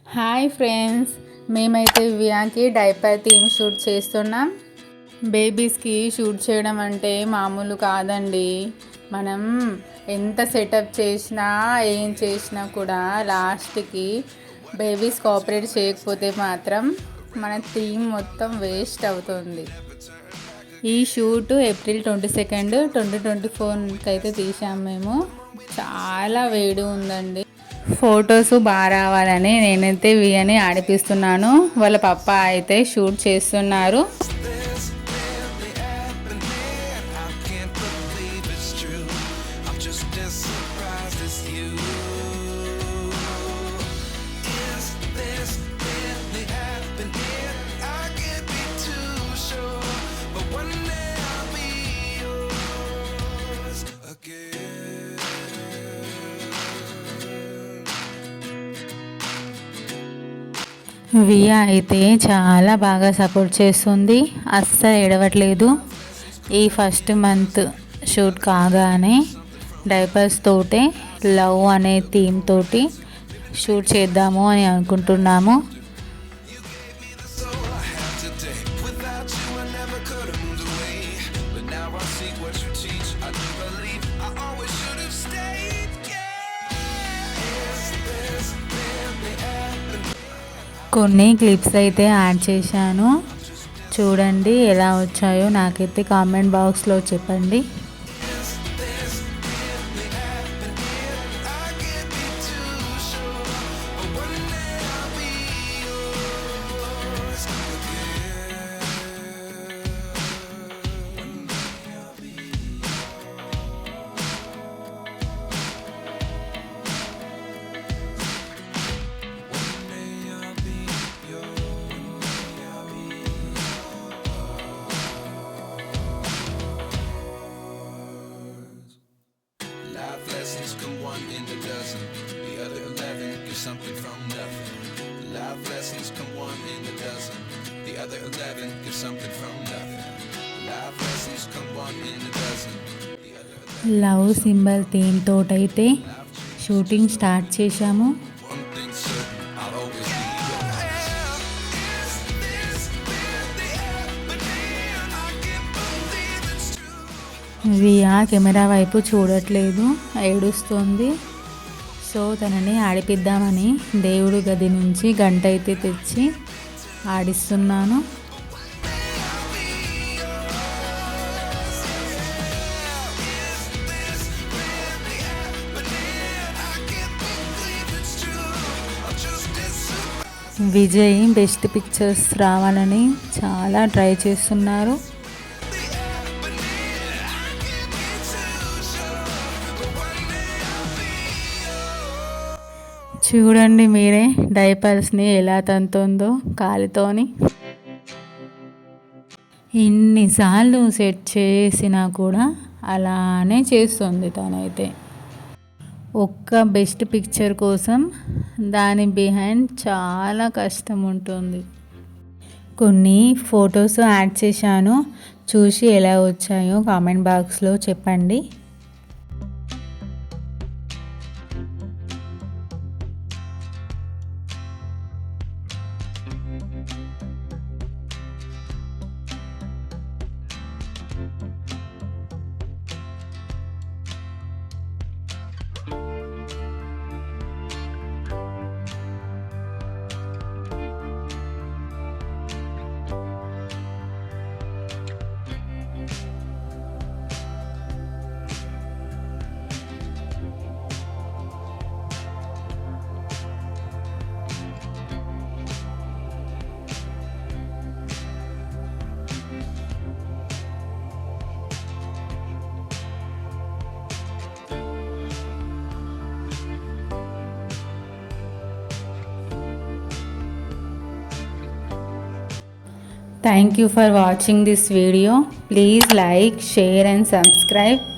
Hi friends, మేమైతే వియాకి diaper theme shoot చేస్తున్నాం. బేబీస్కి shoot చేయడం అంటే మామూలు కాదండి. మనం ఎంత సెటప్ చేసినా ఏం చేసినా కూడా లాస్ట్కి బేబీస్ కోఆపరేట్ చేయకపోతే మాత్రం మన థీమ్ మొత్తం వేస్ట్ అవుతుంది. ఈ షూట్ ఏప్రిల్ 22, 2024కి అయితే తీసాం మేము. చాలా వేడి ఉందండి. ఫొటోస్ బాగా రావాలని నేనైతే వియని ఆడిపిస్తున్నాను. వాళ్ళ పప్ప అయితే షూట్ చేస్తున్నారు. వియా అయితే చాలా బాగా సపోర్ట్ చేస్తుంది, అస్సలు ఏడవట్లేదు. ఈ ఫస్ట్ మంత్ షూట్ కాగానే డైపర్స్ తోటే లవ్ అనే థీమ్ తోటి షూట్ చేద్దాము అని అనుకుంటున్నాము. కొన్ని క్లిప్స్ అయితే యాడ్ చేశాను, చూడండి ఎలా వచ్చాయో నాకైతే కామెంట్ బాక్స్లో చెప్పండి. In the dozen, the other 11 get something from nothing. Life lessons come one in a dozen, the other 11 get something from nothing. Life lessons come one in a dozen. Love symbol theme తోటైతే shooting start చేశాము. Viya camera వైపు చూడట్లేదు, ఏడుస్తుంది. So తనని ఆడిపిద్దామని దేవుడి గది నుంచి గంట అయితే తెచ్చి ఆడిస్తున్నాను. విజయ్ బెస్ట్ పిక్చర్స్ రావాలని చాలా ట్రై చేస్తున్నారు. చూడండి మీరే డైపర్స్ని ఎలా తంతుందో కాలితోని. ఇన్నిసార్లు సెట్ చేసినా కూడా అలానే చేస్తుంది తనైతే. ఒక్క బెస్ట్ పిక్చర్ కోసం దాని బిహైండ్ చాలా కష్టం ఉంటుంది. కొన్ని ఫొటోస్ యాడ్ చేశాను, చూసి ఎలా వచ్చాయో కామెంట్ బాక్స్లో చెప్పండి. Thank you for watching this video. Please like, share and subscribe.